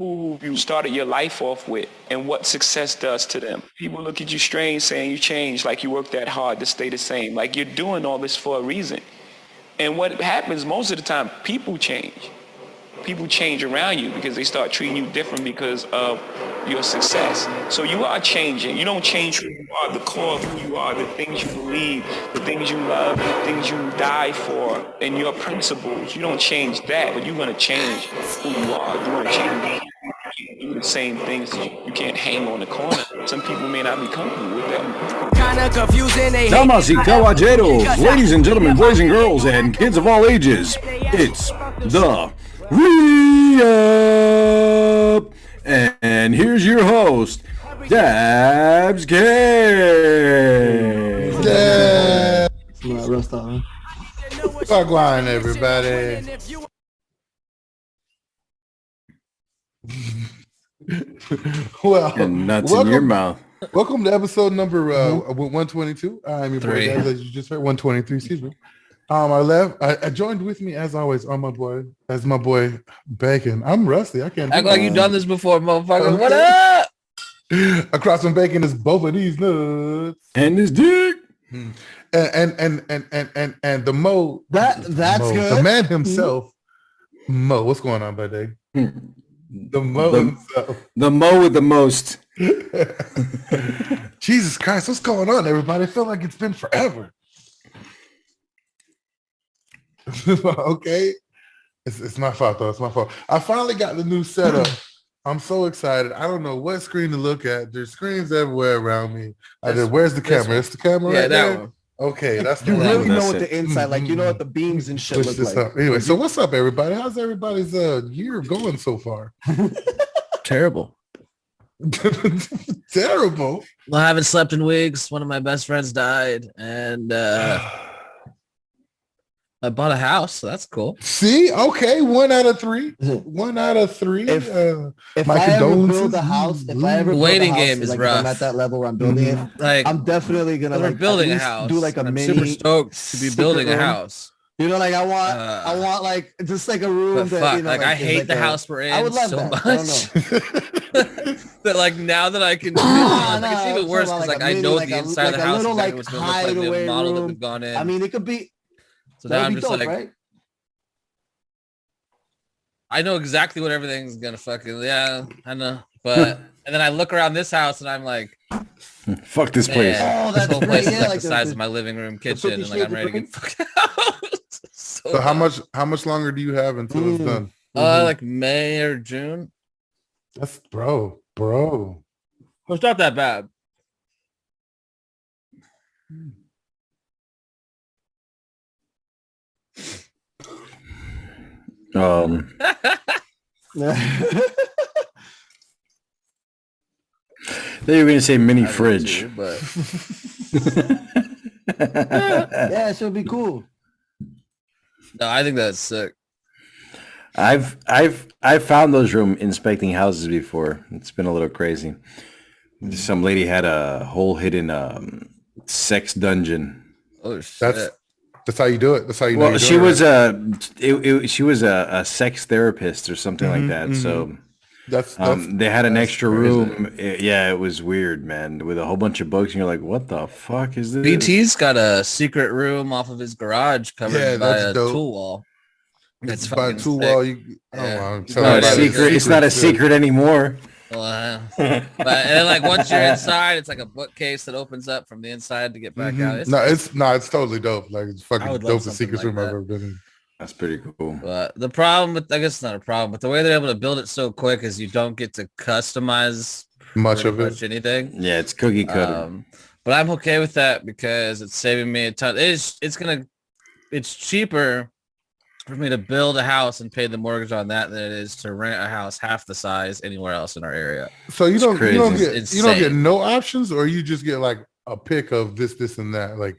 who you started your life off with and what success does to them. People look at you strange saying you changed, like you worked that hard to stay the same. Like you're doing all this for a reason. And what happens most of the time, people change. People change around you because they start treating you different because of your success. So you are changing. You don't change who you are, the core of who you are, the things you believe, the things you love, the things you die for, and your principles. You don't change that, but you're going to change who you are. You're going to change. You do the same things. You can't hang on the corner. Some people may not be comfortable with that. Damas y caballeros, ladies and gentlemen, boys and girls, and kids of all ages, it's the Re-Up! And here's your host, Dabs K. Yeah. Fuck line, everybody. Well, And nuts in your mouth. Welcome to episode number 122. I'm your boy, Dabs, as you just heard, 123, excuse me. I joined with me, as always, on my boy Bacon. I'm rusty. I can't act like you've done this before, motherfucker. What up? Across from Bacon is both of these nuts. And his dick. And the Mo. That's Mo, good. the man himself. Mo, what's going on, buddy? The Mo himself. The Mo with the most. Jesus Christ, what's going on, everybody? I feel like it's been forever. Okay. It's my fault, though. It's my fault. I finally got the new setup. I'm so excited. I don't know what screen to look at. There's screens everywhere around me. Where's the camera? It's the camera right that there? one. Okay, that's You the really one. know That's what it. the inside, like you know what the beams and shit Push look this like. up. Anyway, so what's up, everybody? How's everybody's year going so far? Terrible. Terrible. Well, I haven't slept in weeks. One of my best friends died, and I bought a house, so that's cool. See, okay, 1 out of 3. 1 out of 3. If my I ever condolences. build a house, if I ever build Waiting a house, game is like, if rough. I'm at that level where I'm building it, Like, I'm definitely gonna we're like building at a least house. do like a and I'm mini. super stoked to be secret building a room. house. You know, like I want like just like a room But that fuck, you know, like I is hate like the a- house we're in I would love so that. much. I don't know. That like now that I can, Nah, like it's I'm even worse talking because about like I a know mini, the like a- inside of the like a house little, exactly like, what's going to look like. We have a hideaway model that room. we've gone in. I mean, it could be. So now That'd I'm be just dope, like, right? I know exactly what everything's gonna fucking I know. But and then I look around this house and I'm like, Fuck this place. man, Oh, this that's whole place great. is Yeah, like like the the- size the- of my living room, kitchen, 50 and like I'm Shades ready to of get the fuck out. So how much longer do you have until it's done? Like May or June. That's bro. Well, it's not that bad. They were gonna say mini I do fridge. too, but Yeah, it should be cool. no, I think that's sick. I've found those room inspecting houses before. It's been a little crazy. Some lady had a whole hidden sex dungeon. Oh shit. That's how you do it. That's how you know. Well, you're she doing was it. she was a sex therapist or something like that. So That's they had an extra crazy. room. It was weird, man, with a whole bunch of books, and you're like, what the fuck is this? BT's got a secret room off of his garage covered Yeah, by that's a dope. tool wall. It's It's by fucking two sick. wall. You, Yeah. I'm It's telling No, not it's everybody, secret. It's not a good. secret anymore. But and then like once you're inside, it's like a bookcase that opens up from the inside to get back out. It's totally dope. Like it's I fucking would love dope. The something secret like room I've that. ever been in. That's pretty cool. But the problem with, I guess it's not a problem, but the way they're able to build it so quick is you don't get to customize Much pretty of it. much anything. Yeah, it's cookie cutter. But I'm okay with that because it's saving me a ton. It's cheaper for me to build a house and pay the mortgage on that than it is to rent a house half the size anywhere else in our area. So you don't crazy. get It's you don't get insane. no options, or you just get like a pick of this, and that. Like,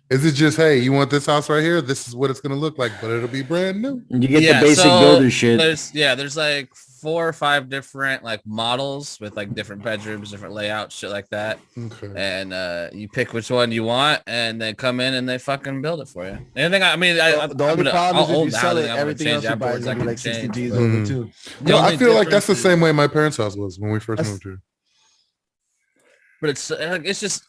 is it just, hey, you want this house right here? This is what it's gonna look like, but it'll be brand new. You get the basic builder shit. There's like 4 or 5 different like models with like different bedrooms, different layouts, shit like that. Okay. And you pick which one you want, and they come in and they fucking build it for you. Anything I mean, The only problem is if you sell it, I'm gonna everything else change you buy is afterwards. I gonna be can like 60 change, G's but over too. the No, I only feel like that's the difference same way my parents' house was when we first moved here. But it's just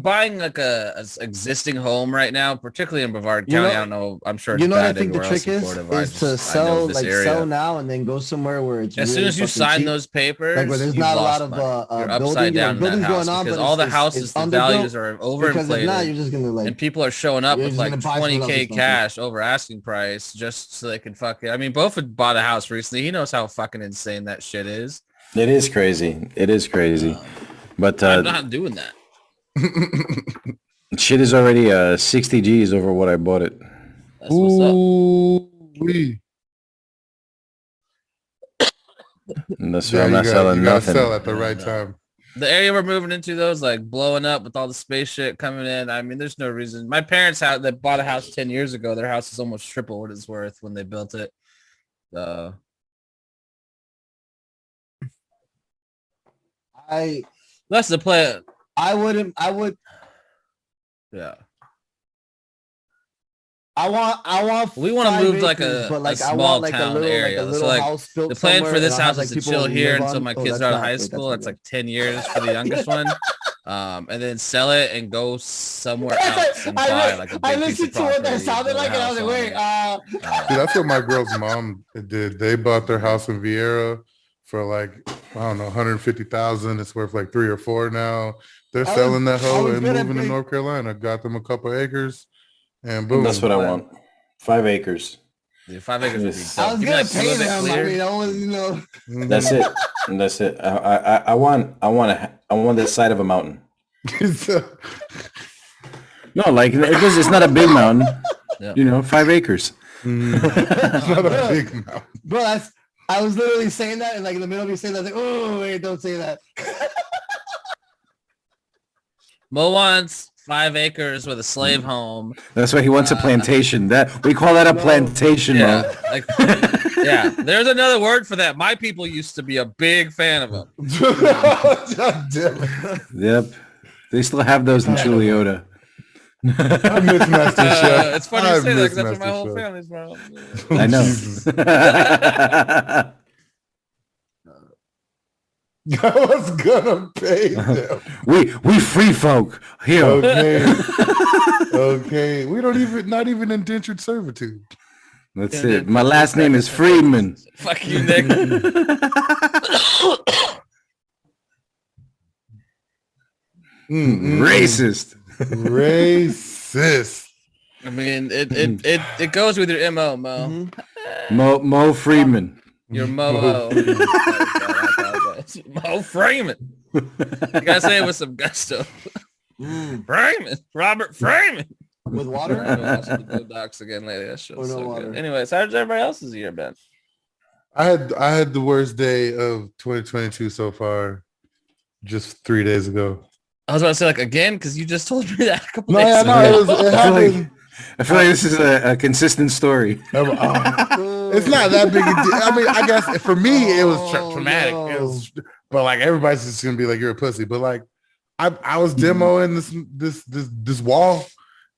buying like a existing home right now, particularly in Brevard County. I don't know. I'm sure it's You know what I bad think the everywhere else trick in is? Florida, but Is to sell now and then go somewhere where it's as soon really as you fucking sign cheap. those papers, Like where there's you've not a lot lost of money. You're building, upside down in that building's house going on, because but all the it's houses, the underbuilt. values are Because if overinflated, not, you're just gonna like, and people are showing up you're with just like gonna buy something else 20K expensive. cash over asking price just so they can fucking. I mean, Beaufort bought a house recently. He knows how fucking insane that shit is. It is crazy. It is crazy. But I'm not doing that. shit is already 60 G's over what I bought it. That's what's up. Wee. And that's Yeah, why I'm not selling you gotta nothing. sell at the Yeah, right no. time. The area we're moving into, though, is like blowing up with all the space shit coming in. I mean, there's no reason. My parents' house that bought a house 10 years ago, their house is almost triple what it's worth when they built it. That's the plan. I would Yeah. I want We want to 5 move to like acres, a, but like a I small want like town a little area. like a So little like house built the plan somewhere, for this and I'll have, house is like, to people chill here live until on. my Oh, kids that's are out of not high good, school. that's That's not like 10 years for the youngest one. And then sell it and go somewhere else and buy like a I big piece listened of to what that property, sounded build a like, and I was house like, on wait, See, that's what my girl's mom did. They bought their house in Vieira for like, I don't know, 150,000. It's worth like 3 or 4 now. They're selling that I hoe was and gonna moving to pick- North Carolina. Got them a couple acres, and boom. That's what I want. 5 acres. Dude, 5 acres would be Yes. dope. I was Give me, gonna like, some pay of it them. I clear. mean, I was, you know. Mhm. That's it. And that's it. I want the side of a mountain. No, like it's not a big mountain. Yeah. You know, 5 acres. It's not a big mountain. Bro, I was literally saying that, and like in the middle of me saying that, I was like, oh wait, don't say that. Mo wants 5 acres with a slave home. That's why he wants a plantation. That we call that a plantation, Yeah, Mo. like yeah. There's another word for that. My people used to be a big fan of them. God damn it. Yep. They still have those in Chiliota. I miss Master Chef. It's funny I you say that miss because that's where my Master whole Chef. family's from. I know. Jesus. I was gonna pay them. we free folk here. Okay. Okay. We don't even, not even indentured servitude. That's it. My last name is Friedman. Fuck you, Nick. Racist. Racist. I mean, it goes with your MO, Mo. Mo Friedman. Your Mo. Mo Freeman. You gotta say it with some gusto. Freeman. Robert Freeman. With I've water? been watching the Docs again lately. That show's Or no so water. good. Anyways, how's everybody else's year been? I had the worst day of 2022 so far just 3 days ago. I was about to say like again because you just told me that a couple No, days yeah, ago. no, it happened. I feel like this is a consistent story. It's not that big a deal. I mean, I guess for me it was traumatic. no. It was, but like everybody's just gonna be like, you're a pussy. But like, I was demoing this wall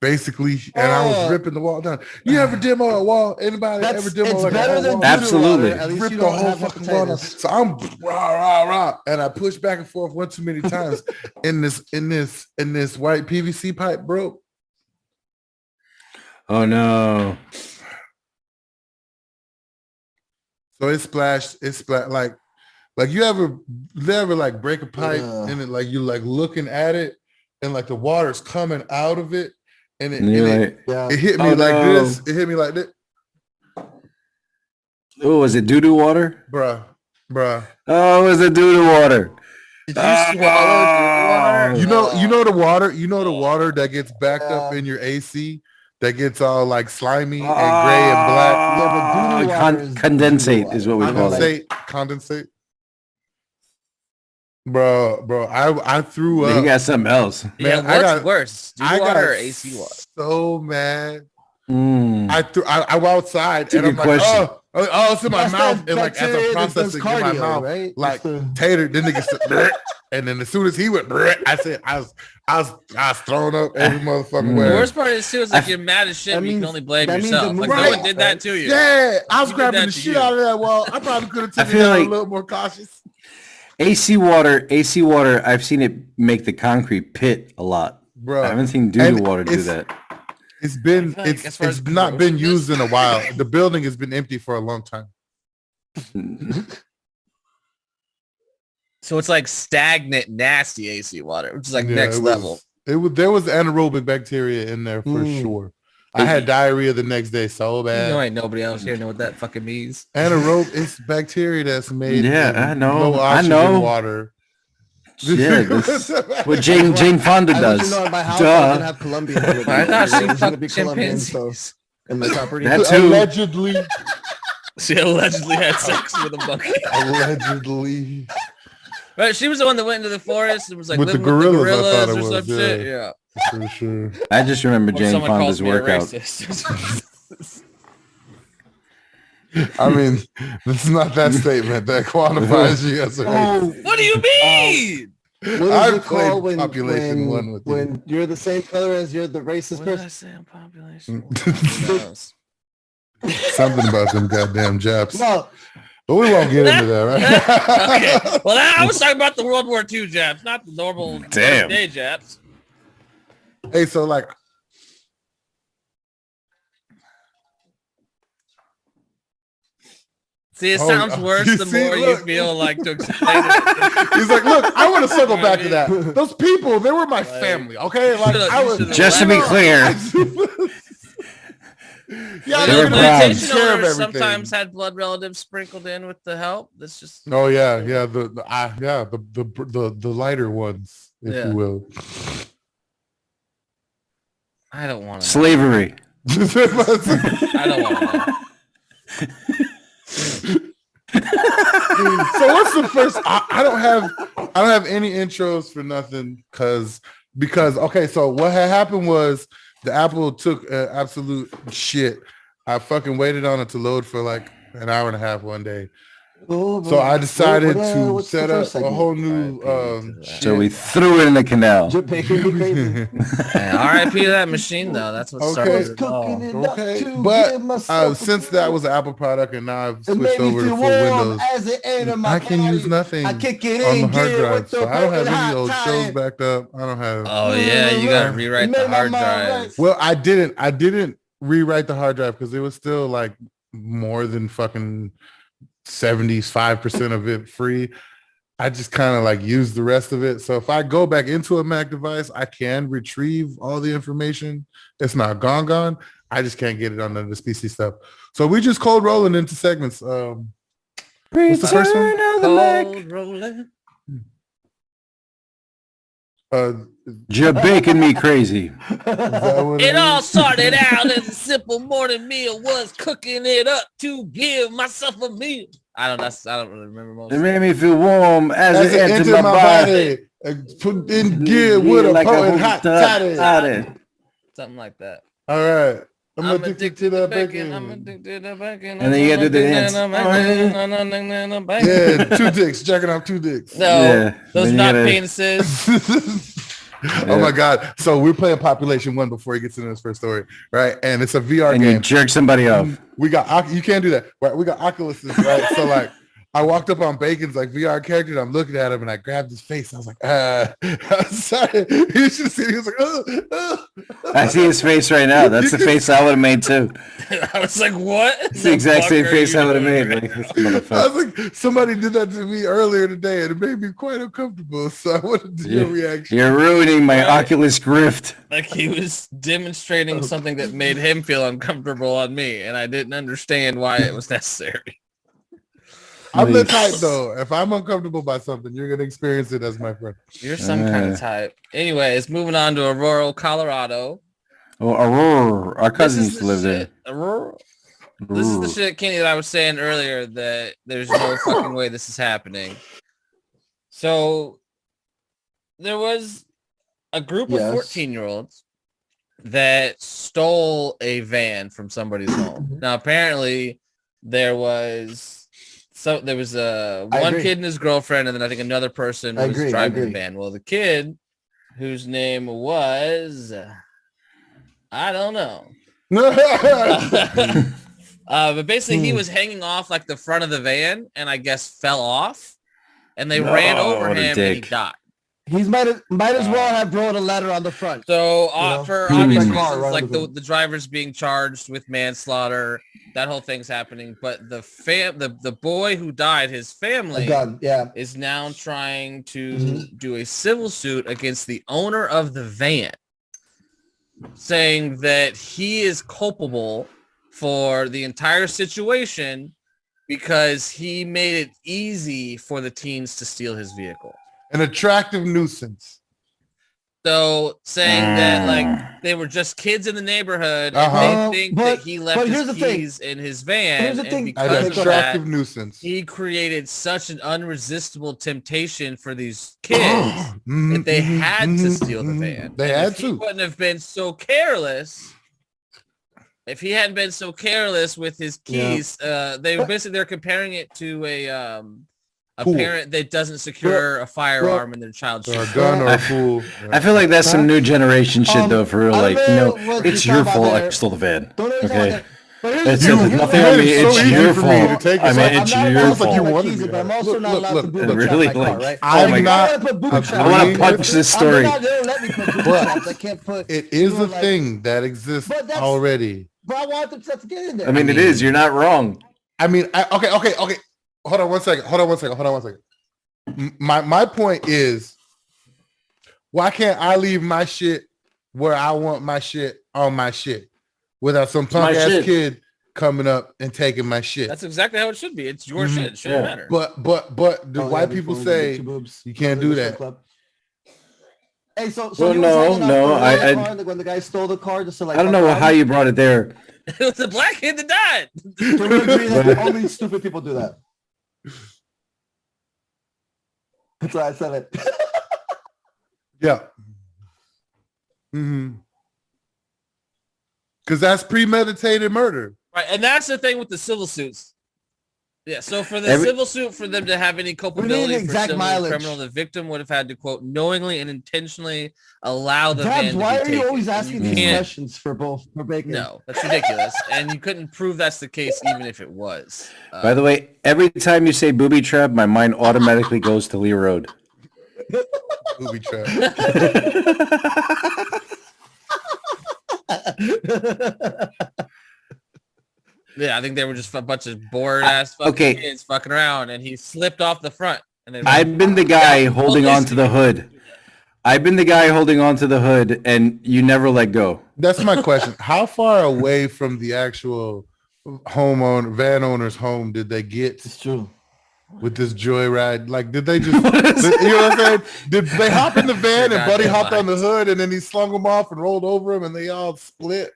basically, and I was ripping the wall down. You ever demo a wall? Anybody ever demo It's like better a than wall? Absolutely. At least Rip you the don't whole have fucking wall down. hepatitis. So I'm rah, and I push back and forth one too many times, and this white PVC pipe broke. Oh no. So it splashed like you ever like break a pipe and it like you like looking at it and like the water's coming out of it and it, And you're and like, Yeah. it hit me Oh, like no. this. It hit me like this. oh, was it doo-doo water? Bruh. Oh, it was the doo-doo water. Did you swallow water? You know the water that gets backed up in your AC that gets all like slimy and gray and black. Yeah, but doo-doo water is Condensate doo-doo is what we water. call it. Condensate. Bro, I threw up. You got something else. Yeah, Man, I what's got- worse? I Dew water got or AC water? so mad. Mm. I went outside That's a and I'm good like, question. oh, Oh, it's in my That's mouth. that And like as bacteria I'm that does processing in my cardio, mouth, right? like It's the- Tater, then nigga said, and then as soon as he went, I said, I was thrown up every motherfucking The way. worst part is too is like you're mad as shit, That but you can means- only blame that means the yourself. Like movie- no one Right. did that to you. Yeah, I was You did grabbing that the to shit you. out of that wall. I probably could have I taken feel it out like- a little more cautious. AC water. I've seen it make the concrete pit a lot. Bro, I haven't seen doo and water do it's- that. It's been I feel like as far it's as not been corrosiveness- used in a while. The building has been empty for a long time. So it's like stagnant, nasty AC water, which is like Yeah, next it was- level. There was anaerobic bacteria in there for sure. I had diarrhea the next day so You bad. know, ain't nobody else here know what that fucking means. Anaerobic, it's bacteria that's made Yeah, in I know, low I oxygen know. water. Yeah, that's what Jane Fonda I want you does. to know at my house I was Duh. gonna have Colombians. over I there. thought she There's gonna fucked be Colombians, so chimpanzees. in the property. That too. Allegedly. She allegedly had sex with a monkey. Allegedly. Right, she was the one that went into the forest and was like With the living with the gorillas, I thought gorillas it or was, some yeah. shit. Yeah. For sure. I just remember Or Jane someone calls Fonda's me a workout. racist. I mean, this is not that statement that qualifies you as a racist. What do you mean? What is I've it called played Population One with you. when you're the same color as you're the racist What did I person? say on population? Who knows? Something about them goddamn Japs. No, But we won't get into that, right? Okay. Well, I was talking about the World War II Japs, not the normal Damn. day Japs. Hey, so like, See, it Oh, sounds worse you the see, more you look. feel like to explain it. he's like, look, I want to circle You know what back I to that. Those people, they were my family, okay? Like, should've- I you was should've Just to be left. clear, yeah, They they were were proud. taking Plantation care of owners everything. sometimes had blood relatives sprinkled in with the help. That's just Oh yeah, yeah, the lighter ones, if Yeah. you will. I don't want to. slavery. I don't want to know. So what's the first? I don't have any intros for nothing because okay. So what had happened was the Apple took absolute shit. I fucking waited on it to load for like an hour and a half one day. So I decided to what's the set up first a segment? whole new So we threw it in the canal. Jamaican be crazy. Hey, R.I.P. to that machine though. That's what Okay. started it Cooking all. it up Okay, to but give myself a since feel. that was an Apple product and now I've It switched made me over to feel full warm Windows, as it entered my I can use body. nothing I kick it on the in hard gear drive, with the so I don't have burning any hot old shows time. backed up. I don't have. Oh yeah, you gotta rewrite Made the my hard mind drive. right. Well, I didn't rewrite the hard drive because it was still like more than fucking 75% of it free. I just kind of like used the rest of it. So if I go back into a Mac device, I can retrieve all the information. It's not gone. I just can't get it on this PC stuff. So we just cold rolling into segments. What's the first one? Return of the Mac. Cold rolling. You're baking me crazy. Is that what It is? all started out as a simple morning meal, was cooking it up to give myself a meal. I don't really remember most. It made me feel warm as, it entered my body. Put in gear with a Like potent hot toddy. Something like that. All right. I'm addicted to that bacon. I'm addicted to bacon. And then you gotta do the dance. Yeah, 2 dicks, jacking off 2 dicks. No, Yeah, those then you not gotta- penises. Oh my God. So we're playing Population 1 before he gets into his first story, right? And it's a VR And you game. jerk somebody off. We got, you can't do that, right? We got Oculuses, right? So like, I walked up on Bacon's like VR character and I'm looking at him and I grabbed his face. I was like, I'm sorry. You should see, he was like, I see his face right now. That's the face I would have made too. I was like, what? It's the exact same face I would have made. Like, this I motherfucker. was like, somebody did that to me earlier today and it made me quite uncomfortable. So I wanted to your reaction. You're ruining my Right. Oculus Rift. Like he was demonstrating something that made him feel uncomfortable on me, and I didn't understand why it was necessary. I'm the Please. type though. If I'm uncomfortable by something, you're gonna experience it as my friend. You're some kind of type. Anyways, moving on to Aurora, Colorado. Oh, Aurora. Our cousin This used is to live the there. shit. Aurora. This is the shit, Kenny, that I was saying earlier that there's no fucking way this is happening. So there was a group of Yes. 14-year-olds that stole a van from somebody's home. Now, apparently, there was one kid and his girlfriend, and then I think another person was driving the van. Well, the kid, whose name was I don't know. But basically he was hanging off like the front of the van and I guess fell off and they ran over him and he died. He's might as well have wrote a letter on the front. So for obvious reasons, like the driver's being charged with manslaughter, that whole thing's happening. But the boy who died, his family is now trying to do a civil suit against the owner of the van, saying that he is culpable for the entire situation because he made it easy for the teens to steal his vehicle. An attractive nuisance. So saying that like they were just kids in the neighborhood and they think that he left his keys in his van, and because of that, nuisance. He created such an unresistible temptation for these kids that they had to steal the van. They had to. He wouldn't have been so careless. If he hadn't been so careless with his keys, they're comparing it to a parent that doesn't secure a firearm in their child's or a gun or a pool. I feel like that's some new generation shit though, for real. Like, it's your fault I stole the van. Okay. It's nothing on me. It's your fault. I mean, it's your fault. I'm also not allowed to boot really my car, right? I want to punch this story. I can't put. It is a thing that exists already. But I want them to get in there. I mean, it is. You're not wrong. I mean, okay. Hold on one second. My point is, why can't I leave my shit where I want my shit on my shit without some punk ass kid coming up and taking my shit? That's exactly how it should be. It's your shit. It shouldn't matter. But the white people say you can't do that. Hey, so no. When the guy stole the car, just to like, I don't know how you brought it there. It was a black kid that died. So we agree that only stupid people do that. That's why I said it. Yeah. Because that's premeditated murder. Right, and that's the thing with the civil suits. Yeah, so for the civil suit, for them to have any culpability for civil criminal, the victim would have had to, quote, knowingly and intentionally allow the van to be why are you taken. always asking these questions for Bacon? No, that's ridiculous. And you couldn't prove that's the case even if it was. By the way, every time you say booby trap, my mind automatically goes to Lee Road. Booby trap. Yeah, I think they were just a bunch of bored ass fucking kids fucking around, and he slipped off the front. And I've been the guy holding on to the hood. And you never let go. That's my question. How far away from the actual van owner's home did they get? It's true. With this joyride, like, did they just, you know what I'm saying? Did they hop in the van and Buddy hopped on the hood and then he slung them off and rolled over him and they all split?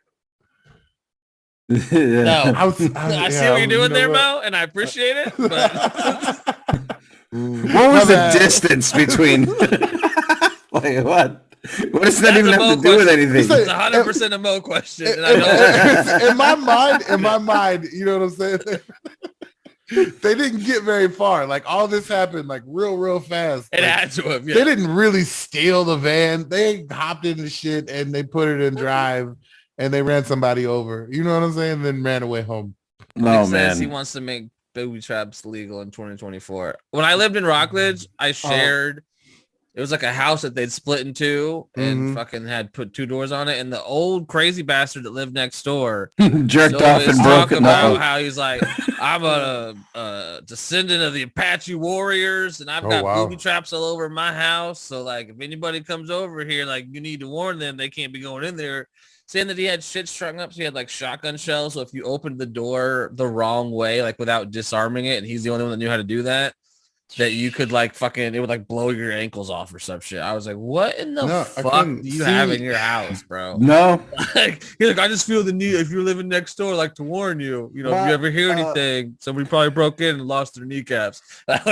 No, I see what you're doing there, Mo, and I appreciate it. But what was the distance between? Like what? What does that even have to do with anything? It's 100% a Mo question. And I know in my mind, you know what I'm saying? They didn't get very far. Like, all this happened like real fast. It had to have. Yeah. They didn't really steal the van. They hopped into shit and they put it in drive. And they ran somebody over, you know what I'm saying? Then ran away home. Oh, man. He wants to make booby traps legal in 2024. When I lived in Rockledge, I shared. It was like a house that they'd split in two and fucking had put two doors on it. And the old crazy bastard that lived next door jerked off and broke it about how he's like, I'm a descendant of the Apache warriors, and I've got booby traps all over my house. So like, if anybody comes over here, like, you need to warn them they can't be going in there. Saying that he had shit strung up, so he had like shotgun shells. So if you opened the door the wrong way, like without disarming it, and he's the only one that knew how to do that, that you could like fucking, it would like blow your ankles off or some shit. I was like, what in the fuck do you have in your house, bro? No. Like, I just feel the need, if you're living next door, like to warn you, you know, if you ever hear anything, somebody probably broke in and lost their kneecaps. Like,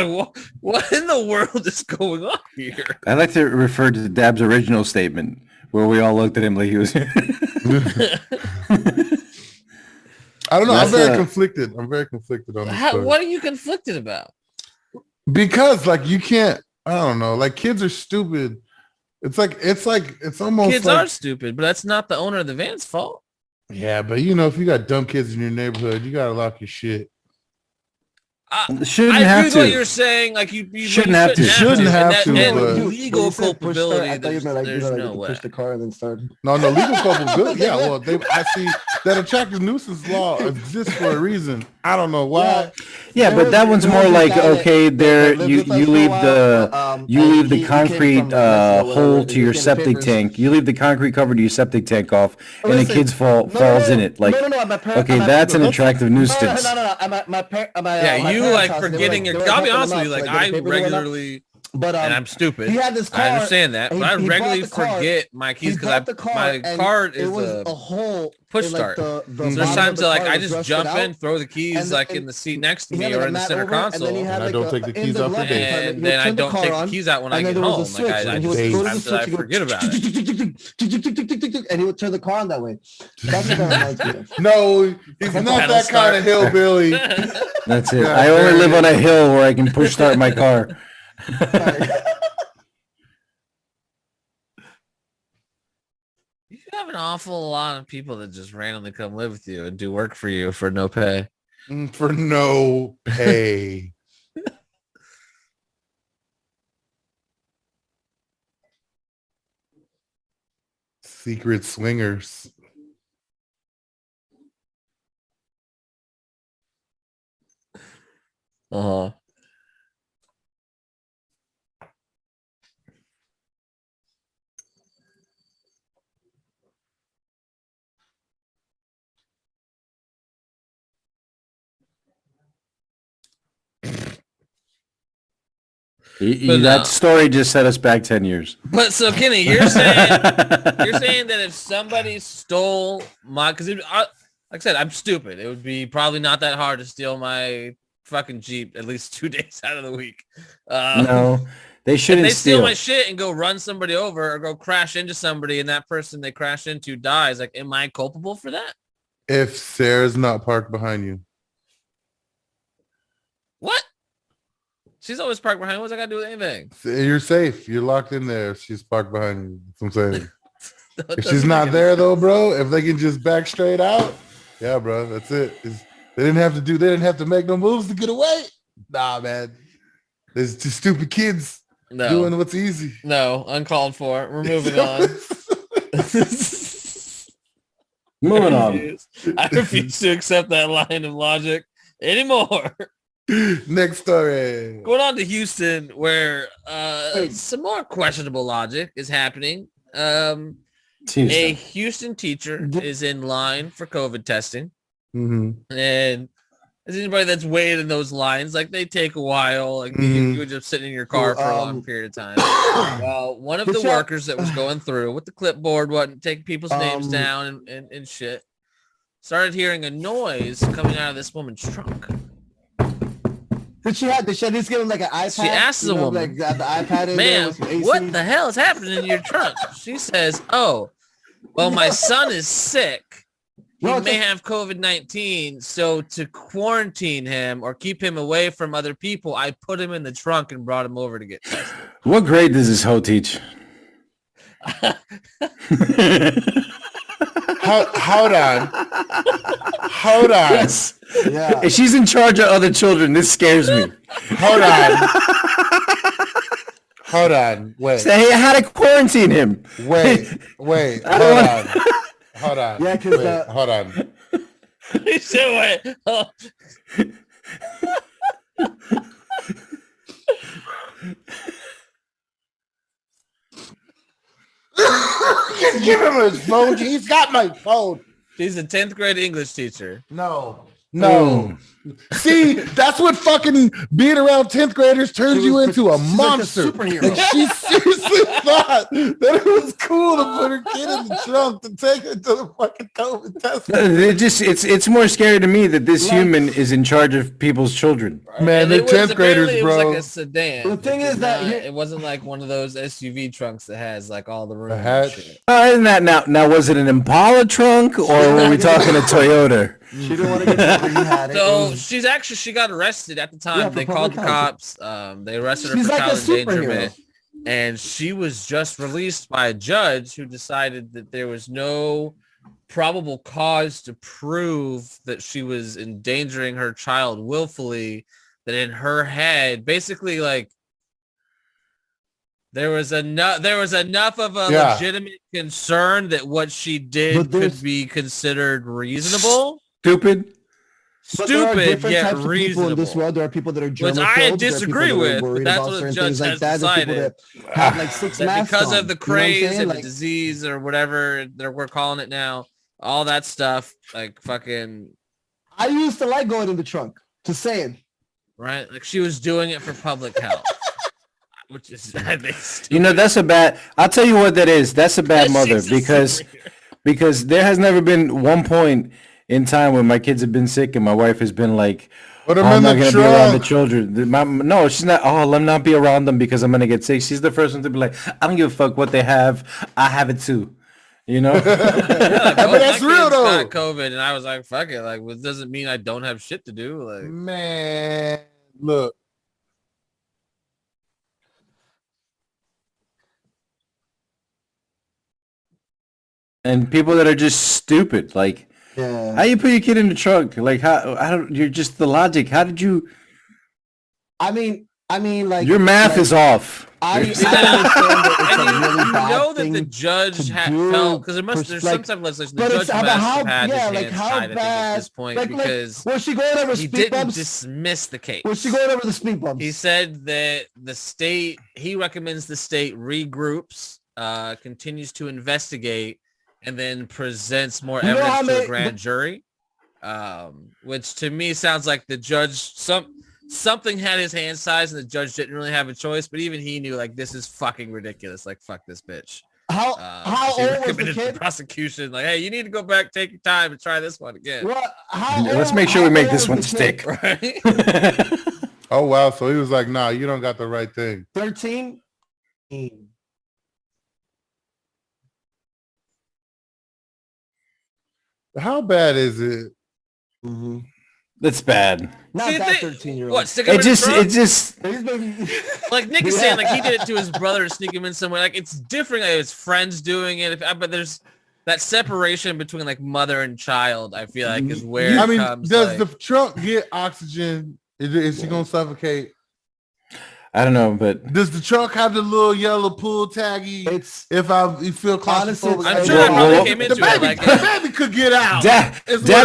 what in the world is going on here? I like to refer to Dab's original statement, where we all looked at him like he was. I don't know. I'm That's very a- conflicted. I'm very conflicted on this story. What are you conflicted about? Because like you can't. I don't know. Like kids are stupid. It's almost Kids like are stupid, but that's not the owner of the van's fault. yeah. But you know, if you got dumb kids in your neighborhood, you gotta lock your shit. Shouldn't I agree have with to. what you're saying. Like you Shouldn't have to. Shouldn't have to, And but- legal Dude, when you said push start, culpability. I thought you meant like, There's no way. push the car and then start. No, legal couple good. Yeah, well, I see that attractive nuisance law exists for a reason. I don't know why. Yeah, but that one's more like okay, there you leave the concrete hole to your septic tank. You leave the concrete cover to your septic tank off, and the kids falls in it. Like okay, that's an attractive nuisance. No. Yeah, you like forgetting your. I'll be honest with you. Like I regularly. But and I'm stupid. He had this car. I understand that, but I he regularly bought the car. forget my keys He because bought the car, my and car is it was a hole push in, like, start. the So there's bottom times of the that like car I was just rusted jump out. in, throw the keys And like and in the seat next to he me had, or like, a in the mat center over it, console, and then he had, And I like, don't take the in keys out for glove days. compartment, and he would then I turn the don't car take the on, keys out when I and get then there was a home. switch, Like I and he just would go to the sometimes I switch, forget about it. and he would turn the car on that way. That's what that reminds me of. No, he's not Battle that kind of start. hillbilly. That's it. Yeah, I only live on a hill where I can push start my car. You have an awful lot of people that just randomly come live with you and do work for you for no pay. For no pay. Secret swingers. Uh-huh. That story just set us back 10 years. But so Kenny, you're saying that if somebody stole my, because like I said, I'm stupid. It would be probably not that hard to steal my fucking Jeep at least 2 days out of the week. No, they If shouldn't they steal steal. my shit and go run somebody over or go crash into somebody and that person they crash into dies, like, am I culpable for that? If Sarah's not parked behind you. What? She's always parked behind. What's I got to do with anything? You're safe. You're locked in there if she's parked behind you. That's what I'm saying. That If doesn't she's make not any there sense. though, bro, if they can just back straight out, yeah, bro, that's it. They didn't have to make no moves to get away. Nah, man. There's just stupid kids doing what's easy. No, uncalled for. We're moving on. Moving on. I refuse to accept that line of logic anymore. Next story. Going on to Houston, where some more questionable logic is happening. A Houston teacher is in line for COVID testing. Mm-hmm. And as anybody that's waited in those lines, like they take a while, like you would just sit in your car for a long period of time. Well, one of the workers that was going through with the clipboard, taking people's names down and shit, started hearing a noise coming out of this woman's trunk. Did she at least give him like an iPad? She asked the woman, like the iPad in there ma'am, with some AC? what the hell is happening in your trunk? She says, oh, well, my son is sick. He may have COVID-19, so to quarantine him or keep him away from other people, I put him in the trunk and brought him over to get tested. What grade does this hoe teach? Hold on. Yes. Yeah. If she's in charge of other children, this scares me. Hold on. Hold on. Wait. Say, hey, how to quarantine him? Wait. Hold on. Yeah, because Hold on. He said, wait. Oh. Just give him his phone. He's got my phone. She's a 10th grade English teacher. No. See, that's what fucking being around 10th graders turns you into a monster. Like a superhero. Like she seriously thought that it was cool to put her kid in the trunk to take her to the fucking COVID test. It's more scary to me that this human is in charge of people's children. Man, they're 10th graders, It bro. was like a sedan. The thing is that it wasn't like one of those SUV trunks that has like all the room. A And hatch. shit. Isn't that now was it an Impala trunk or were we talking a Toyota? She didn't want to get he had it. So she got arrested at the time. Yeah, they called the cops. They arrested her for child endangerment. And she was just released by a judge who decided that there was no probable cause to prove that she was endangering her child willfully, that in her head, basically like there was enough of a legitimate concern that what she did could be considered reasonable. Stupid yet reasonable. In this world, there are people that are germaphobes, which I disagree with. But that's what the judge has decided. Have like 6 masks because on, of the craze and like, the disease or whatever we're calling it now, all that stuff, like fucking. I used to like going in the trunk. Just saying. Right, like she was doing it for public health, which is I think stupid. You know, that's a bad. I'll tell you what that is. That's a bad mother because there has never been one point in time when my kids have been sick and my wife has been like, I'm not going to be around the children. No, she's not. Oh, let me not be around them because I'm going to get sick. She's the first one to be like, I don't give a fuck what they have. I have it too. You know? But that's real though. Got COVID, and I was like, fuck it. Like, it doesn't mean I don't have shit to do. Like, man, look. And people that are just stupid, like, how you put your kid in the trunk? Like, how you're just the logic. How did you? I mean, like your math is off. I understand that know that the judge felt because there's some type of legislation. The judge must have had his hands tied at this point because was she going over he didn't dismiss the case. Was she going over the speed bumps? He said that he recommends the state regroups, continues to investigate, and then presents more evidence to a grand jury, which to me sounds like the judge something had his hands sized and the judge didn't really have a choice, but even he knew like this is fucking ridiculous. Like fuck this bitch. How old was the kid? Prosecution like, hey, you need to go back, take your time, and try this one again. Let's make sure we make this one stick. Right? Oh wow, so he was like, nah, you don't got the right thing. 13. How bad is it? Mm-hmm. That's bad. Not that 13-year-old. What? It just. Like Nick is saying, like he did it to his brother to sneak him in somewhere. Like it's different. Like, his friends doing it, but there's that separation between like mother and child. I feel like is where. I mean, comes, does the trunk get oxygen? Is she gonna suffocate? I don't know, but does the truck have the little yellow pull taggy? It's you feel claustrophobic. I'm sure that probably came into it. Like, the baby could get out. Dad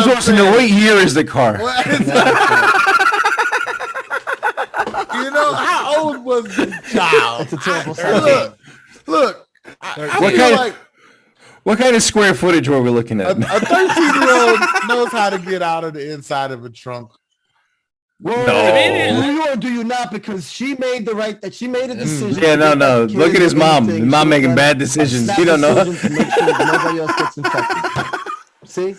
wants to know what year is the car. You know, how old was the child? It's a terrible sign. Look. What kind of square footage were we looking at? A 13-year-old knows how to get out of the inside of a trunk. Well, no. Do you or do you not? Because she made a decision. Yeah, no. Look at his mom. His mom making bad decisions. You don't know. To make sure that nobody else gets infected. See?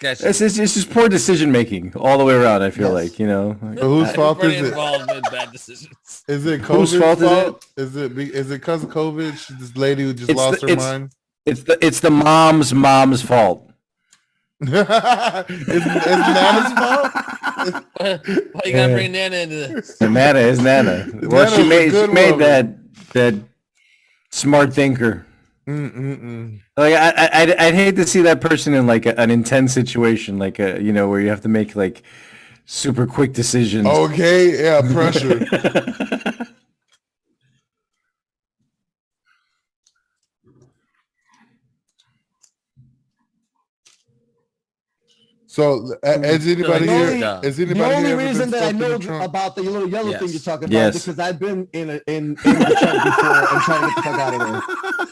It's just poor decision making all the way around. I feel like, you know. So whose fault is it? Involved in bad decisions. Is it COVID's fault? Is it because of COVID? She's this lady who just lost her mind. It's the mom's fault. Is Nana's fault? Why you gotta bring Nana into this? Nana is Nana. Well, she made that smart thinker. Like I'd hate to see that person in like an intense situation, like where you have to make like super quick decisions. Okay, yeah, pressure. So, is anybody here? The only reason that I know about the little yellow thing you're talking about is because I've been in the trunk before and trying to get the fuck out of there.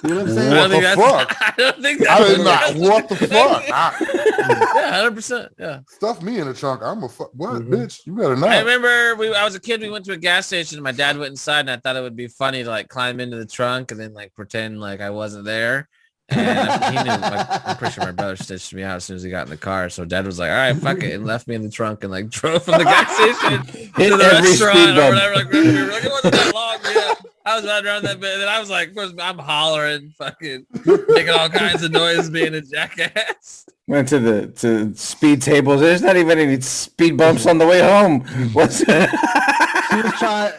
You know what I'm saying? What the fuck? I don't think that's what the fuck? Yeah, 100%. Yeah. Stuff me in the trunk. I'm a fuck. What, bitch? You better not. I remember I was a kid. We went to a gas station and my dad went inside and I thought it would be funny to like climb into the trunk and then like pretend like I wasn't there. And he knew, I'm pretty sure my brother stitched me out as soon as he got in the car. So dad was like, all right, fuck it. And left me in the trunk and like drove from the gas station to the restaurant or whatever. Like, we were like, it wasn't that long. Yeah. I was riding around that bit. And then I was like, of course, I'm hollering, fucking making all kinds of noise, being a jackass. Went to speed tables. There's not even any speed bumps on the way home. What's She was trying.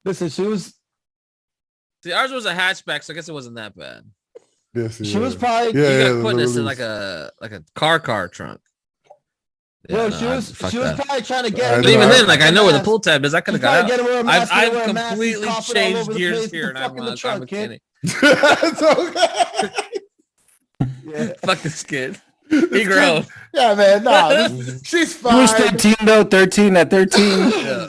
Listen, she was. See, ours was a hatchback, so I guess it wasn't that bad. Yes, She was probably. You got putting this in like a car trunk. Yeah, she was probably trying to get. But even then, like I know where the pull tab is. I could have got out. I've completely changed changed gears here, and I'm kidding. It's okay. Yeah. Fuck this kid. He grown. Yeah, man. Nah, she's fine. He was 13 though. 13 at 13. Yeah.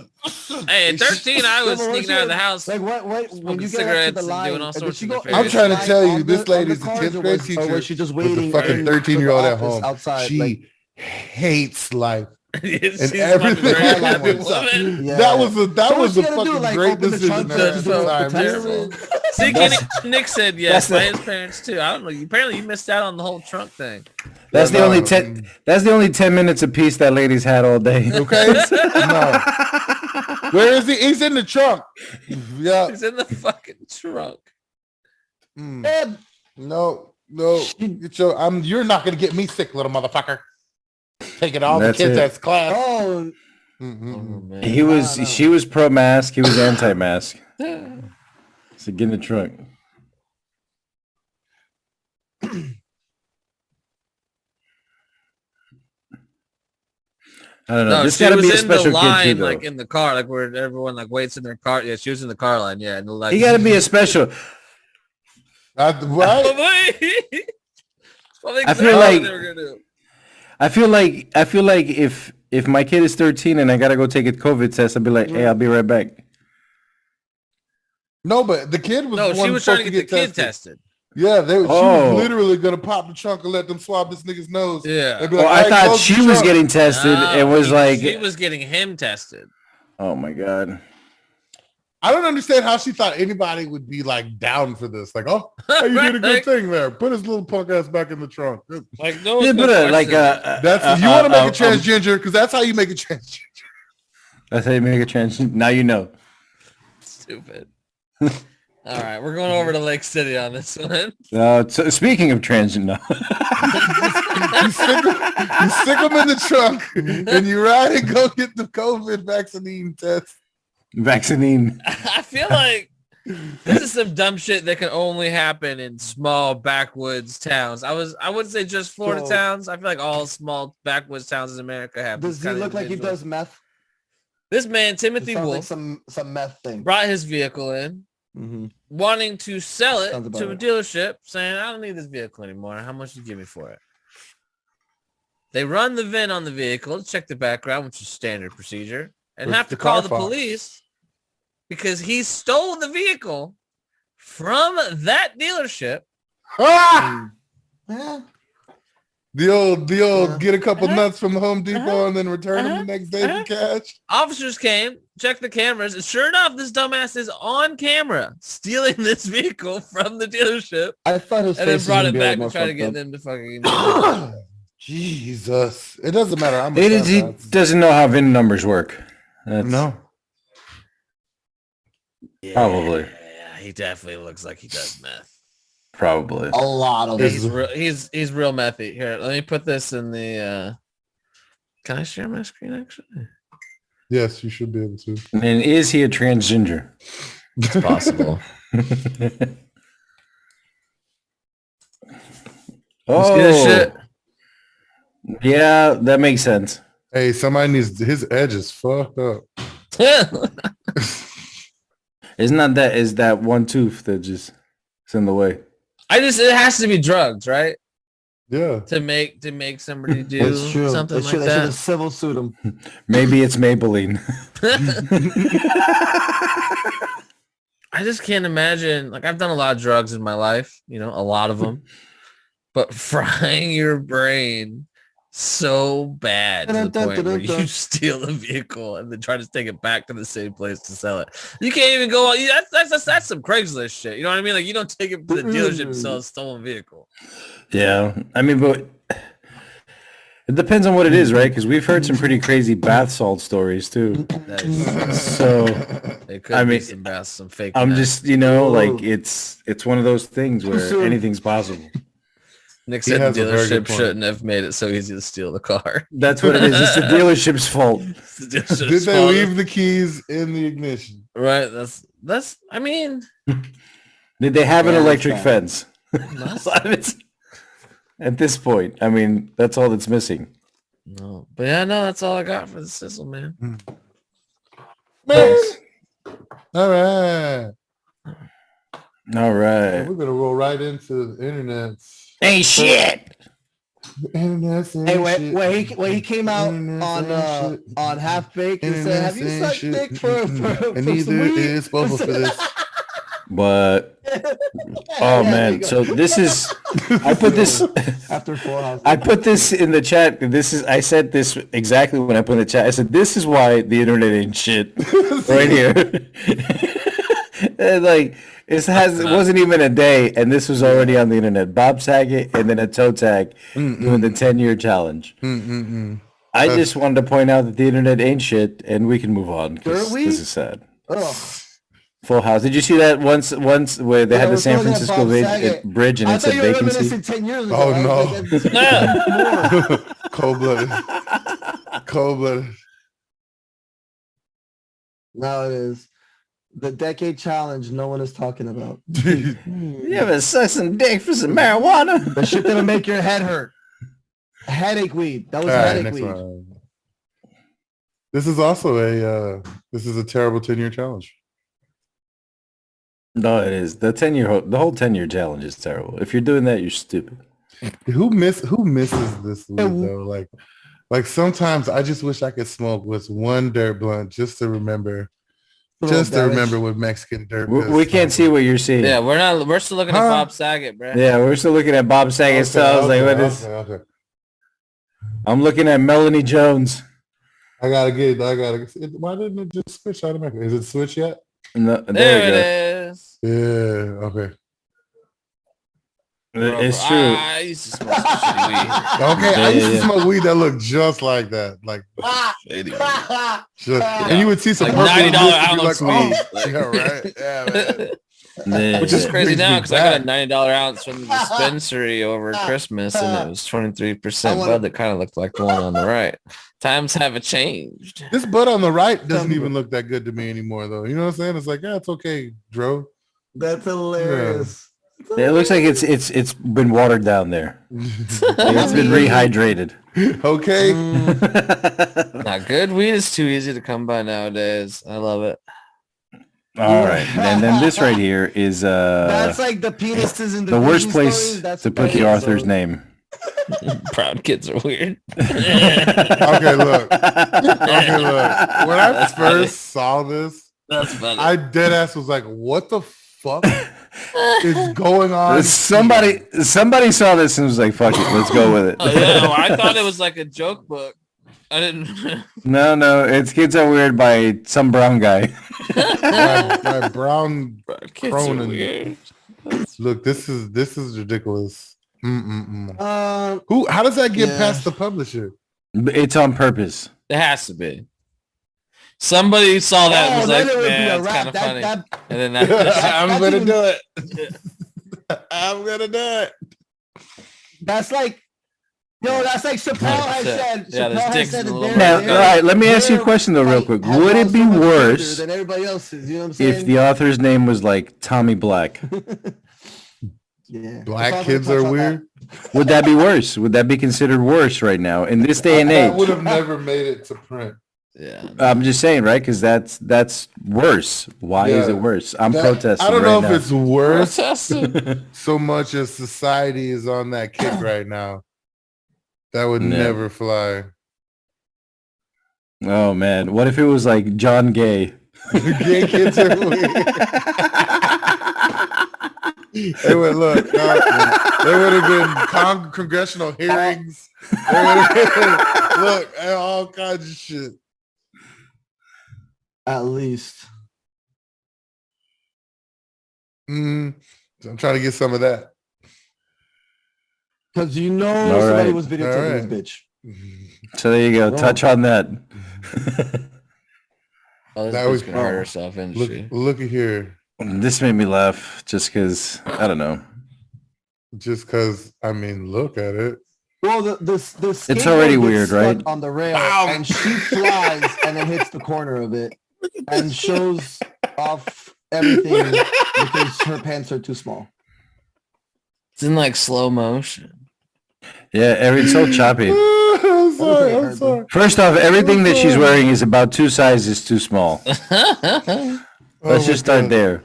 Hey, at 13, I was sneaking out of the house. Like what? When you get cigarettes up to the line, doing all sorts of I'm trying to tell you, this lady's a 10th grade teacher. Or was she just waiting? With a fucking 13-year-old at home. Outside, she hates life. And everything that was a fucking great decision. See, Nick said yes by his parents too. I don't know. Apparently, you missed out on the whole trunk thing. That's the only 10. That's the only 10 minutes of peace that lady's had all day. Okay. No. Where is he? He's in the trunk. Yeah. He's in the fucking trunk. No. You're not gonna get me sick, little motherfucker. Taking all the kids as class. Oh, She was pro-mask. He was anti-mask. So get in the trunk. I don't know. No, This she gotta was be a in the special line, kid too, like in the car, like where everyone like waits in their car. Yeah, she was in the car line. Yeah, and like he got to be a special. Right? I feel like if my kid is 13 and I gotta go take a COVID test, I'll be like, hey, I'll be right back. No, but the kid was. No, the she one was trying to get the kid tested. tested. Yeah, she was literally gonna pop the trunk and let them swab this nigga's nose. Yeah. Like, I thought she was getting tested. It was like she was getting him tested. Oh my god. I don't understand how she thought anybody would be like down for this. Like, oh, hey, you did a good thing there. Put his little punk ass back in the trunk. Like no, yeah, that's you want to make a transgender because that's how you make a transgender. That's how you make a transgender. Now you know. Stupid. All right, we're going over to Lake City on this one. So speaking of transgender, you stick them in the trunk and you ride and go get the COVID vaccine test. Vaccine. I feel like this is some dumb shit that can only happen in small backwoods towns. I wouldn't say just Florida towns. I feel like all small backwoods towns in America have. Does he look like he does meth? This man, Timothy Wolf, like some meth thing. Brought his vehicle in, wanting to sell it to a dealership, saying, "I don't need this vehicle anymore. How much do you give me for it?" They run the VIN on the vehicle to check the background, which is standard procedure, and have to call the police because he stole the vehicle from that dealership. The old get a couple nuts from the Home Depot and then return them the next day for cash. Officers came, checked the cameras, and sure enough, this dumbass is on camera stealing this vehicle from the dealership. I thought his and then brought it back to try to get them to fucking. Jesus, it doesn't matter how much. He doesn't know how VIN numbers work. No. Yeah, probably. Yeah, he definitely looks like he does meth. Probably a lot of it. He's real methy. Here, let me put this in the. Can I share my screen actually? Yes, you should be able to. And is he a transgender? It's possible. Shit. Yeah, that makes sense. Hey, somebody needs his edge is fucked up. It's not that. It's that one tooth that just is in the way. It has to be drugs, right? Yeah. To make somebody do something like that. They should civil suit him. Maybe it's Maybelline. I just can't imagine. Like I've done a lot of drugs in my life, a lot of them, but frying your brain so bad to the point where you steal a vehicle and then try to take it back to the same place to sell it. You can't even go. That's some Craigslist shit. You know what I mean? Like you don't take it to the dealership and sell a stolen vehicle. Yeah, I mean, but It depends on what it is, right? Because we've heard some pretty crazy bath salt stories too. So it could be some fake. I'm just, like it's one of those things where anything's possible. Nick said the dealership shouldn't have made it so easy to steal the car. That's what it is. It's the dealership's fault. Did they leave the keys in the ignition? Right. That's. I mean, did they have an electric fence? At this point, I mean, that's all that's missing. No, but that's all I got for the sizzle, man. Thanks. All right. We're gonna roll right into the internet. Ain't shit. Hey, when he came out on Half Baked and said, "Have you sucked dick for and neither is Boba for this." But man, so this is I put this after Full House. I put this in the chat. I said this exactly when I put in the chat. I said this is why the internet ain't shit right here. And like it wasn't even a day, and this was already on the internet. Bob Saget and then a toe tag doing the 10-year challenge. I just wanted to point out that the internet ain't shit, and we can move on because this is sad. Full House. Did you see that once where they had the San Francisco bridge and it said vacancy? 10 years ago. Oh no! Cold-blooded. Now it is the decade challenge. No one is talking about. You ever suck some dick for some marijuana? The shit that'll make your head hurt. Headache weed. That was headache weed. This is also a terrible 10-year challenge. No, it is. The whole 10-year challenge is terrible. If you're doing that, you're stupid. Who misses this weed though? Like sometimes I just wish I could smoke with one dirt blunt just to remember what Mexican dirt. We can't see what you're seeing. Yeah, we're still looking at Bob Saget, bro. Yeah, we're still looking at Bob Saget. Okay. I'm looking at Melanie Jones. I gotta get. Why didn't it just switch automatically? Is it switched yet? No, there it is. Yeah. Okay. It's true. I used to smoke some shitty weed. Okay, I used to smoke weed that looked just like that, like shady weed. And you would see some like $90 ounce weed. Yeah, right. Yeah, man. Which is crazy now because I got a $90 ounce from the dispensary over Christmas, and it was 23% bud that kind of looked like the one on the right. Times haven't changed. This bud on the right doesn't even look that good to me anymore, though. You know what I'm saying? It's like, yeah, it's okay, Dro. That's hilarious. Yeah, it looks like it's been watered down there. It's been rehydrated. Okay. Not good weed is too easy to come by nowadays. I love it. All right, and then this right here is that's like the penises in the worst place to put the author's name. Proud kids are weird. Okay, look. When I first saw this, that's funny. I deadass was like, "What the fuck is going on?" Somebody saw this and was like, "Fuck it, let's go with it." Oh, yeah, well, I thought it was like a joke book. I didn't. No, it's Kids Are Weird by some brown guy. my brown Cronin. Look, this is ridiculous. How does that get past the publisher? It's on purpose. It has to be. Somebody saw that and was like, man, it's kind of funny. And then I'm going to do it. I'm going to do it. That's like, that's like Chappelle has said. Chappelle has said now, all right, let me ask you a question though real quick. Would it be worse than everybody else's, you know what I'm saying? If the author's name was like Tommy Black? Yeah. Black kids are weird? Would that be worse? Would that be considered worse right now in this day and age? I would have never made it to print. Yeah, I'm just saying, right? Because that's worse. Why is it worse? I'm protesting. I don't know if it's worse so much as society is on that kick right now. That would never fly. Oh man, what if it was like John Gay? Gay kids are weird. They would look. There would have been congressional hearings. There would have been all kinds of shit. At least. I'm trying to get some of that. Because somebody was videotaping this bitch. So there you go. Touch on that. Oh, this That bitch was- gonna hurt herself, isn't she? Looky here. This made me laugh just because, I don't know. Just because, I mean, look at it. Well, the It's already skateboard weird, gets right? stuck on the rail, and she flies and then hits the corner of it and shows off everything because her pants are too small. It's in like slow motion. Yeah, it's so choppy. I'm sorry. First off, everything that she's wearing is about 2 sizes too small. Let's just start there.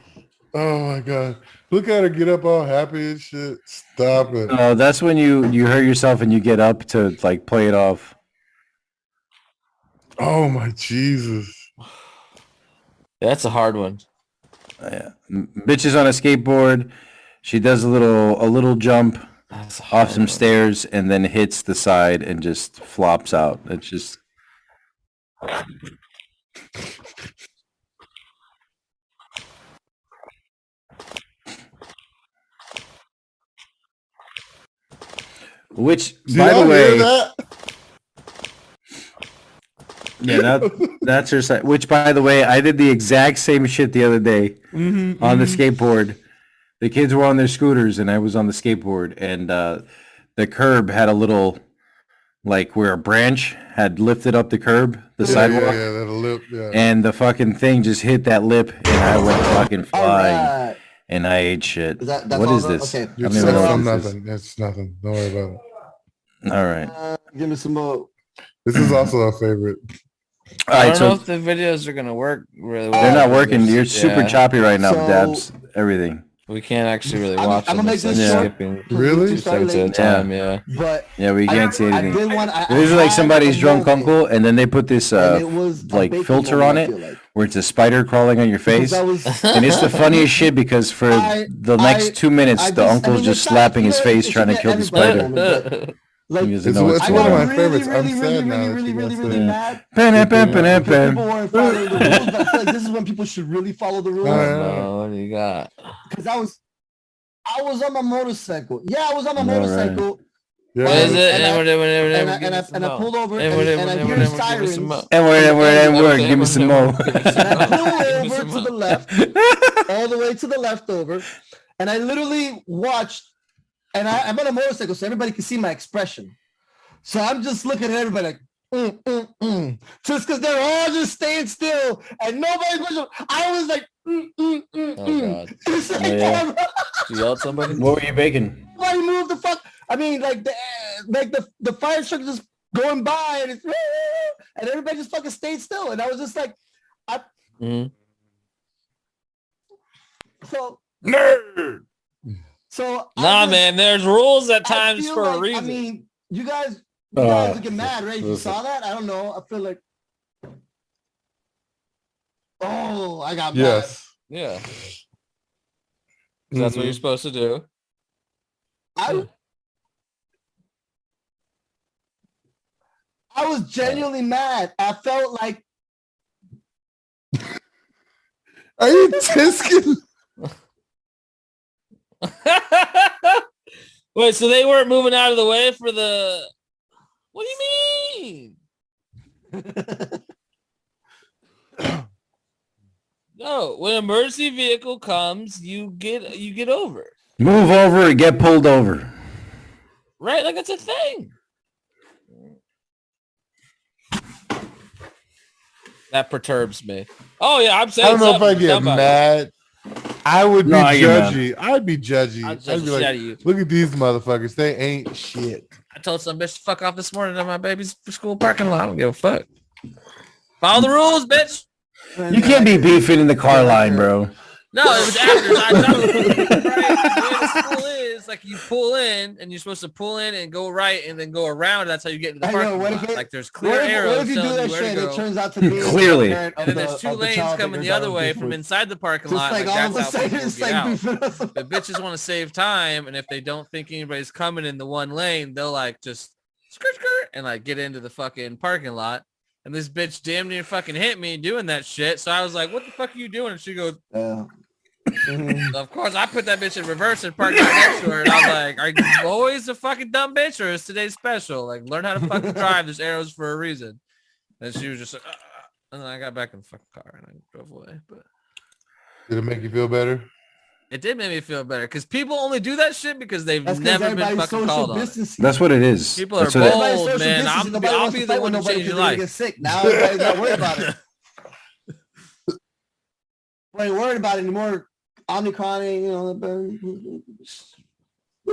Oh my God. Look at her get up all happy and shit. Stop it. That's when you hurt yourself and you get up to like play it off. Oh my Jesus. That's a hard one. Yeah. Bitch is on a skateboard. She does a little jump off some stairs and then hits the side and just flops out. It's just which, by the way, yeah, that's her side. Which, by the way, I did the exact same shit the other day on the skateboard. The kids were on their scooters and I was on the skateboard, and the curb had a little, like where a branch had lifted up the curb, the sidewalk. Yeah, that lip, yeah. And the fucking thing just hit that lip and I went fucking flying. Right. And I ate shit. What is this? Okay. It's nothing. It's nothing. Don't worry about it. All right. Give me some more. This is also our favorite. All right, I don't know if the videos are gonna work really well. They're not working. You're super choppy right now, Dabs. Everything. We can't actually really watch I'm them. gonna make this skipping Really? 2 seconds at a time, yeah. But yeah, we can't see anything. It's usually like somebody's drunk uncle, and then they put this like filter on it, where it's a spider crawling on your face, and it's the funniest shit because for the next 2 minutes, the uncle's just slapping his face trying to kill the spider. Like, it's one of my favorites. I'm sad now. Really mad. People weren't following the rules, but I feel like this is when people should really follow the rules. No, what do you got? Because I was on my motorcycle. Yeah, I was on my motorcycle. Yeah. What is it? And I pulled over and I hear sirens. And give me some more. And I pulled over to the left, all the way to the left over, and I literally watched. And I'm on a motorcycle, so everybody can see my expression. So I'm just looking at everybody like, just because they're all just staying still and nobody's pushing. I was like, Oh God! You yelled at somebody? What were you baking? Nobody moved the fuck. I mean, like the fire truck just going by and it's and everybody just fucking stayed still. And I was just like, so nerd. So man, there's rules at times for a reason. I mean, you guys would get mad, right? If you saw that, I don't know. I feel like, I got mad. Yes. Yeah. That's what you're supposed to do. I was genuinely mad. I felt like. Are you tisking? Wait, so they weren't moving out of the way for the... What do you mean? No, when an emergency vehicle comes, you get over. Move over and get pulled over. Right, like it's a thing. That perturbs me. Oh yeah, I'm saying. I don't know if I get mad. I would be judgy. I'd be judgy. I'd be like, look at these motherfuckers. They ain't shit. I told some bitch to fuck off this morning in my baby's school parking lot. I don't give a fuck. Follow the rules, bitch. You can't be beefing in the car line, bro. No, it was after. Right? The way the school is, like you pull in and you're supposed to pull in and go right and then go around. That's how you get into the parking lot. Like there's clear arrows. What if you do that shit? It turns out to be clearly. And then there's 2 lanes coming the other way from inside the parking lot. Like that's how people get out. The bitches want to save time, and if they don't think anybody's coming in the 1 lane, they'll like just skirt and like get into the fucking parking lot. And this bitch damn near fucking hit me doing that shit. So I was like, what the fuck are you doing? And she goes, So of course, I put that bitch in reverse and parked right next to her. And I was like, are you always a fucking dumb bitch or is today special? Like, learn how to fucking drive. There's arrows for a reason. And she was just like, and then I got back in the fucking car and I drove away. But did it make you feel better? it did make me feel better because people only do that shit because they've never been fucking called on it. That's what it is. People are bold, man. I'll be the one to change your life. Get sick. Now everybody's not worried about it. Ain't worried about it anymore. Omicron,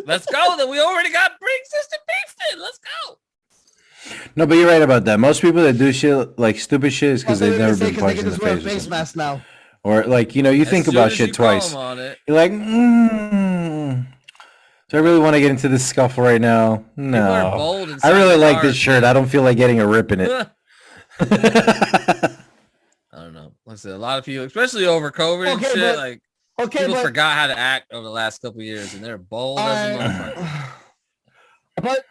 Let's go. Then we already got pre-existing beef. Then let's go. No, but you're right about that. Most people that do shit like stupid shit is because they've never been punched in the face. Face mask now. Or like, you think about shit twice. You're like, do I really want to get into this scuffle right now? No. I really like this shirt. I don't feel like getting a rip in it. I don't know. Like I said, a lot of people, especially over COVID and shit, people forgot how to act over the last couple of years, and they're bold as a motherfucker.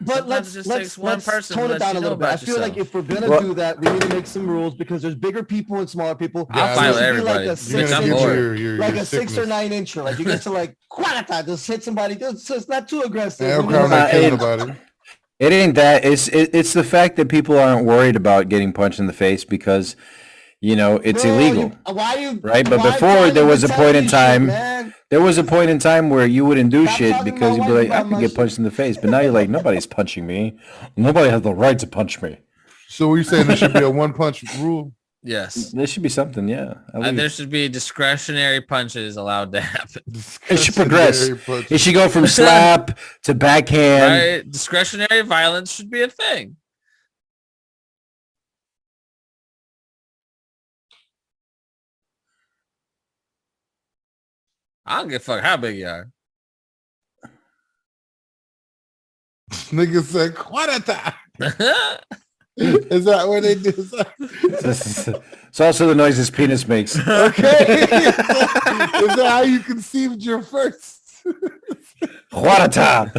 But let's tone it down a little bit. I feel like if we're gonna do that, we need to make some rules because there's bigger people and smaller people. I'll fight with everybody. Like a 6 or 9 incher. Like you get to like just hit somebody. So it's not too aggressive. It ain't that. It's the fact that people aren't worried about getting punched in the face because it's illegal. Right? But before there was a point in time. There was a point in time where you wouldn't do shit because you'd be like, I could get punched in the face. But now you're like, nobody's punching me. Nobody has the right to punch me. So were you saying there should be a one punch rule? Yes. There should be something, yeah. There should be discretionary punches allowed to happen. It should progress. It should go from slap to backhand. Right? Discretionary violence should be a thing. I don't give a fuck how big you are. Nigga said, "Quadata." Is that what they do? It's also the noise his penis makes. Okay. Is that how you conceived your first? Quadata.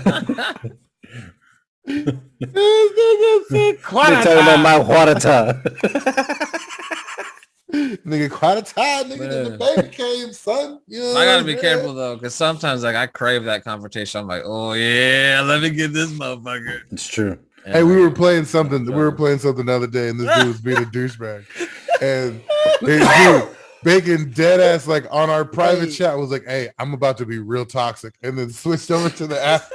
Nigga talking about my quadata. Nigga, quite a time, nigga. Then the baby came, son. I gotta be careful though, because sometimes I crave that confrontation. I'm like, oh yeah, let me get this motherfucker. It's true. And hey, we were playing something. We were playing something the other day, and this dude was being a douchebag. And dude, Bacon dead ass on our private chat was like, "Hey, I'm about to be real toxic," and then switched over to the app.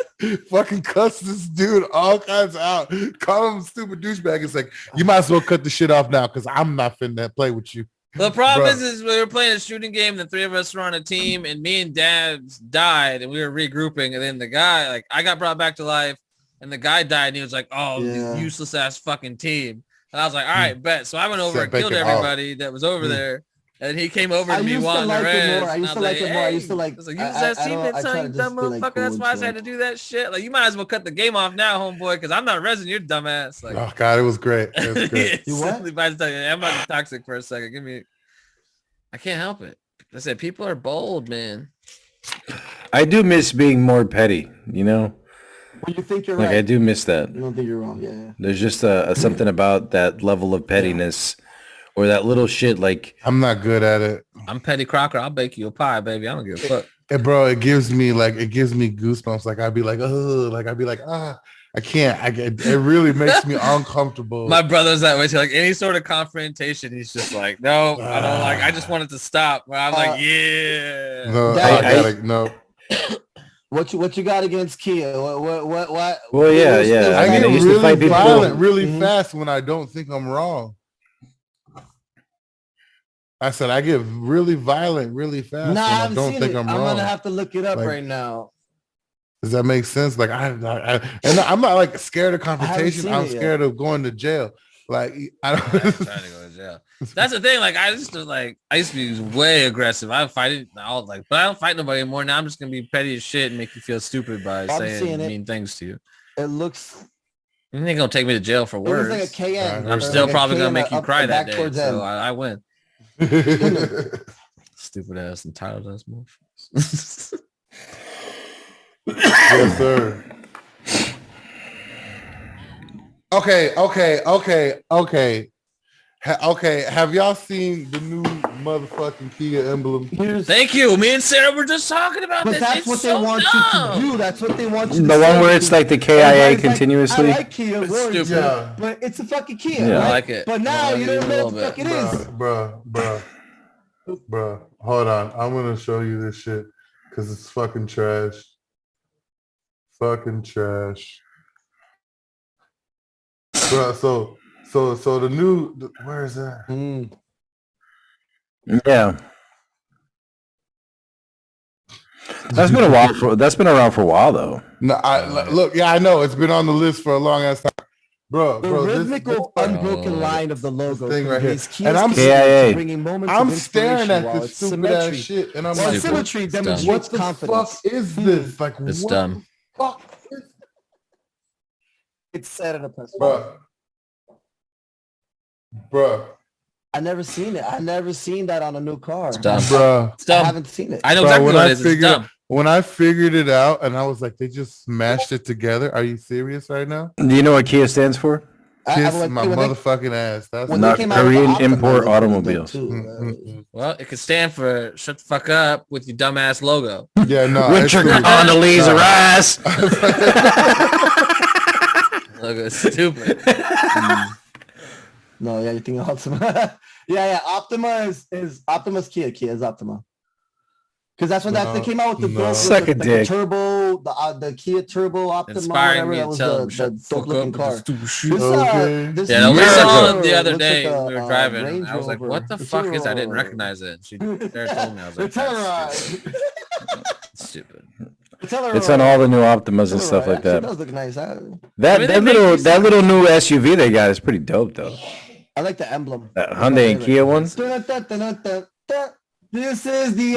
Fucking cussed this dude all kinds out. Call him a stupid douchebag. It's like, you might as well cut the shit off now because I'm not finna play with you. The problem is we were playing a shooting game. The three of us were on a team, and me and Dabs died, and we were regrouping. And then the guy, I got brought back to life, and the guy died, and he was like, "Oh, this useless ass fucking team." And I was like, "All right, bet." So I went over and killed everybody that was over there. And he came over to me wanting to rest. I used to like it more. I used to like. I was like, use that teammate time, you dumb motherfucker. That's why I had to do that shit. Like, you might as well cut the game off now, homeboy, because I'm not resing your dumb ass. Like, oh God, it was great. It was great. You what? I'm about to be toxic for a second. I can't help it. I said people are bold, man. I do miss being more petty. Well, you think you're right. I do miss that. You don't think you're wrong. Yeah. There's just something about that level of pettiness. Or that little shit, I'm not good at it. I'm Petty Crocker. I'll bake you a pie, baby. I don't give a fuck. And bro, it gives me goosebumps. I'd be like, oh, I'd be like, I can't. It really makes me uncomfortable. My brother's that way too. Like any sort of confrontation, he's just like, no, I don't like. I just want it to stop. Where I'm like, yeah. No, no. What you got against Kia? What? Well, yeah. I get really violent really fast when I don't think I'm wrong. I said I get really violent really fast. Nah, I don't think I'm wrong. I'm gonna have to look it up right now. Does that make sense? And I'm not scared of confrontation. I'm scared of going to jail. I don't trying to go to jail. That's the thing. I used to be way aggressive. I fight it. But I don't fight nobody anymore. Now I'm just gonna be petty as shit and make you feel stupid by saying mean things to you. It looks. You ain't gonna take me to jail for words. Like a KN. I'm still probably gonna make you cry that day. So I win. Stupid ass entitled ass motherfuckers. Yes, sir. Okay. Okay, have y'all seen the new motherfucking Kia emblem? Thank you. Me and Sarah were just talking about But this. that's It's what they so want dumb. you to do. That's what they want you to The say. one where it's like the KIA continuously. I like Kia, It's warranty, stupid. but it's a fucking Kia. Yeah. Right? I like it. But now you don't know what the fuck it is. Bruh. Hold on. I'm gonna show you this shit because it's fucking trash. Fucking trash. Bruh, so the new where is that? Yeah. That's been around for a while though. No, look, yeah, I know it's been on the list for a long ass time. Bro, The rhythmical, unbroken line of the logo thing right here. And I'm staring at this stupid ass shit, and I'm like, symmetry demonstrates what the confidence. fuck is this? Like, It's what dumb. the fuck is this? It's said in a press. Bruh. I never seen it. I never seen that on a new car. It's dumb. Bruh. It's dumb. I haven't seen it. I know exactly what it is. It's dumb. When I figured it out, and I was like, they just smashed it together. Are you serious right now? Do you know what Kia stands for? Kiss my motherfucking ass. That's not Korean import automobiles. Well, it could stand for shut the fuck up with your dumbass logo. Yeah, no. Richard Condoleezza Rice. Logo is stupid. No, yeah, you think Optima. yeah. Optima is Optima's Kia. Kia is Optima. Because that's when they came out with the the turbo, the Kia Turbo Optima. Inspiring me that to was tell the dope looking car. This we saw it the other day when we were driving. I was like, "What the fuck is that?" I didn't recognize it. She told me. I was like, "That's stupid." It's on all the new Optimas and stuff like that. It does look nice. That little new SUV they got is pretty dope though. I like the emblem. That Hyundai and Kia one. This is the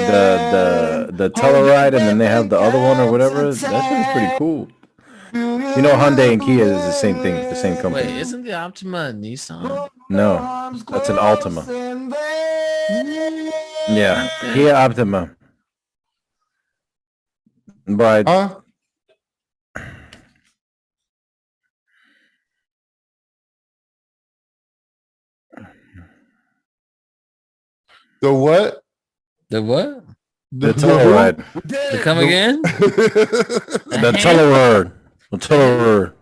Telluride, and then they have the other one or whatever. That thing's pretty cool. You know, Hyundai and Kia is the same thing, the same company. Wait, isn't the Optima a Nissan? No, that's an Altima. Yeah, Kia Optima. But the what? The what? The Telluride. The come again? The Telluride. The Telluride.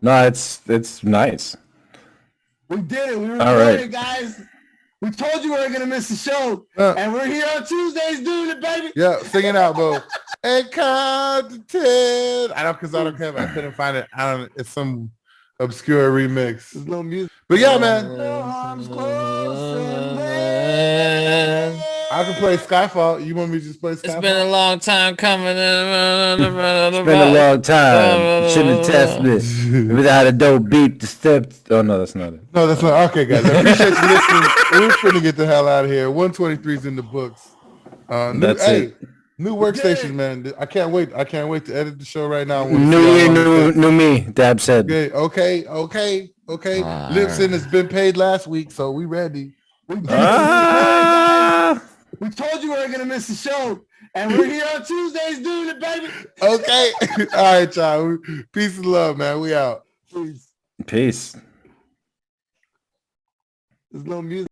No, it's nice. We did it. We recorded it, guys. We told you we weren't gonna miss the show, and we're here on Tuesdays doing it, baby. Yeah, sing it out, bro. And count to 10. I don't care. I couldn't find it. It's some obscure remix. There's no music. But yeah, man. I can play Skyfall. You want me to just play Skyfall? It's been a long time coming. It's been a long time. Shouldn't have tested me without a dope beat to step. Oh no, that's not it. No, that's not. Okay, guys. I appreciate you listening. We're finna get the hell out of here. 123's in the books. That's it. New workstation, man. I can't wait. I can't wait to edit the show right now. New me. Dab said. Okay. Lipson has been paid last week, so we ready. We told you we weren't gonna miss the show, and we're here on Tuesdays doing it, baby. Okay. All right, y'all. Peace and love, man. We out. Peace. There's no music.